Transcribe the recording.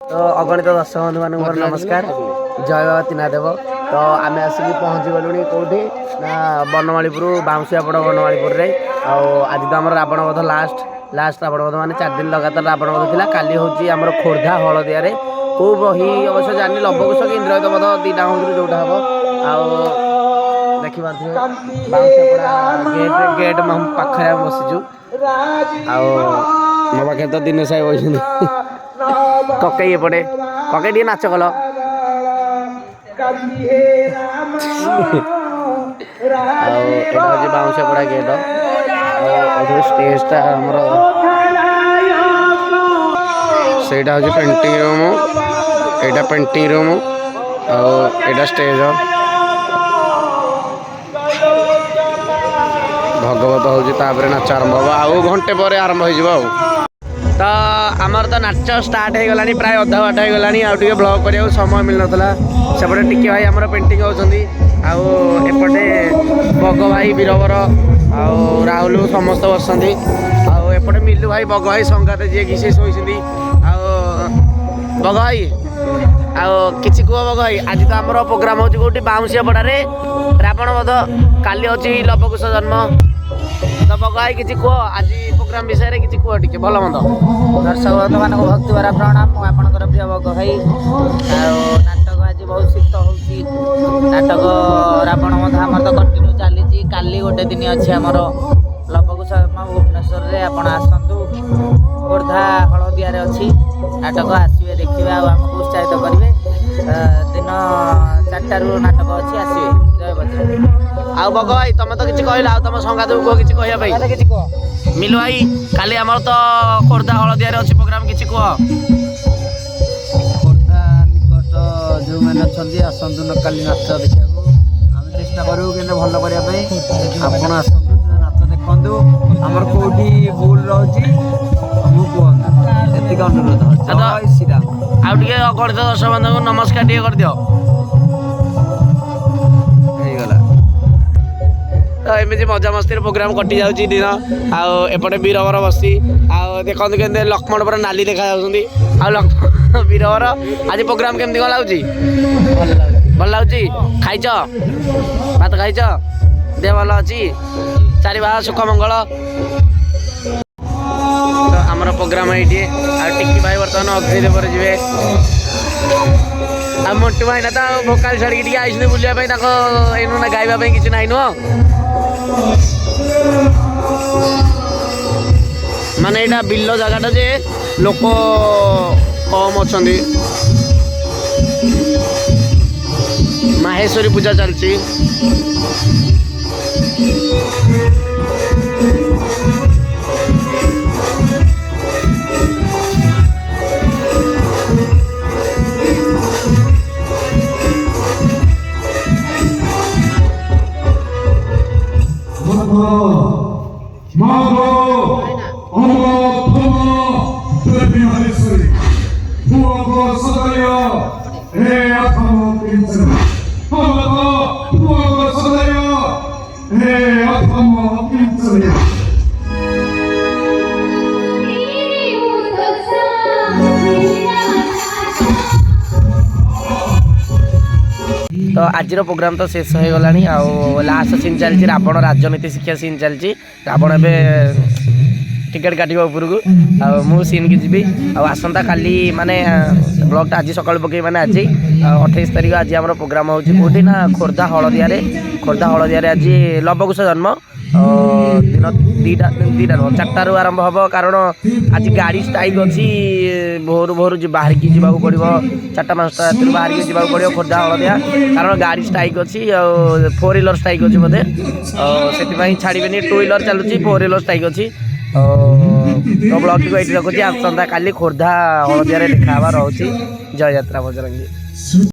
तो अगणित दर्शक बंधु मान नमस्कार जय बाबा तीनादेव। तो आम आसिक पहुँची गलुणी कौटी ना बनमालीपुर बाउंसियापड़ बनमालीपुर रे। आज तो आम रावण बध लास्ट रावण बध माने 4 दिन लगातार रावण बध थिला। काली होची आमर खोर्धा हलदिया रे को बही अवश्य जानी लंबकुश कि इंद्रजित बध दीटा हो जोटा हम देखी पारे बाउंसियापड़ा गेट पाखे बसीचु मो पाखे तो दिन साहेब बस ककई एपटे ककई टे नाच कल बाउंसियापड़ा गेट स्टेजटा सेटा हूँ पेंटिंग रूम एटा पेंटिंग रूम आटा स्टेज भगवत हूँ नाच आरंभ हम आउ घंटे पर आरंभ हो तो आमर तो नाच स्टार्ट हो गलानी प्राय अधा बाट हो गलानी आउ ब्लॉग करिया समय मिल नाला सेपटे टिके भाई आमर पेंटिंग होती एपटे बग भाई बीरबर आउ राहुल समस्त बसती आउटे मिलू भाई बग भाई संगाते जी कि से शोती बग भाई किसी कह बग भाई आज तो आमर प्रोग्राम होची कोठी बाउंसियापड़ा रावण बध काली होची लवकुश जन्म तो बग भाई किसी कह आज प्रोग्राम विषय रे किसी कह टिके भल मंद दर्शक बंधु मान भक्ति भरा प्रणाम आपणकर प्रिय बग भाई नाटक आज बहुत शीत होची नाटक रावण बध आमर तो कंटिन्यू चली काली गोटे दिन अच्छे आमर लवकुश भुवनेश्वर रे आपण आसतु खोर्धा हलदिया रे अच्छी नाटक आसवे देखिए आमको उत्साहित करेंगे दिन 4टारू नाटक अच्छी आसवे जय बजरंग आउ बग भाई तुम तो किसी कहला तुम संगात को किसी कह मिलू भाई काली आमर तो खोर्धा हलदिया रे अच्छी प्रोग्राम किसी कह खोर्धा निकट जो मैंने अच्छा आसतु न काली नाच देखा आम चेष्टा करूँ कि भल करने आप आसतु नाच देखु आमर कौटी भूल रही एतिक अनुरोध जय श्री राम आउ टे अगणित दर्शक बंधु नमस्कार टे कर दियो तो एमती मजा मस्ती प्रोग्राम कटि जाऊँगी दिन आउटे बीरबर बसी देखते के लक्ष्मण पूरा नाली देखा लक्ष्मण बीरबर आज प्रोग्राम केमती कौन लगुच भल लगुच खाइच भात खाइच देह भल अच्छी चारि बाहा सुख मंगल तो आमर प्रोग्राम ये टिकी भाई बर्तमान अग्निदेव जी आ मंटू भाई ना तो भोकाल छाड़ी आई बुलाई ना गाइबा किसी ना नुह माने यहाँ बिल जगटा जे लोक कम अच्छा माहेश्वरी पूजा चलती तो आज प्रोग्राम तो शेष हो गला लास्ट सीन चलती रावण राजनीति शिक्षा सीन चलती रावण ए टिकेट काट उपरकू मु सीन की जी आसंता काली माने ब्लॉग आज सका पकई मैंने आज 28 तारीख आज आम प्रोग्राम होती ना खोर्धा हलदिया आज लवकुश जन्म दिन दीटा 4टारू आरंभ हम कारण आज गाड़ी स्ट्राइक अच्छी भोर भोर बाहर की जावाक पड़ो 4टा-5टा रात बाहर की जावाक पड़ो खोर्धा हलदिया कारण गाड़ी स्ट्राइक अच्छी 4 व्हीलर स्ट्राइक अच्छी बोधे से छाड़बे 2 व्हीलर चलुची 4 व्हीलर स्ट्राइक अच्छी तो ब्लॉग टी ये रखुच्छी आसंता काली खोर्धा हलदिया देखा रोचे जय यात्रा बजरंगी।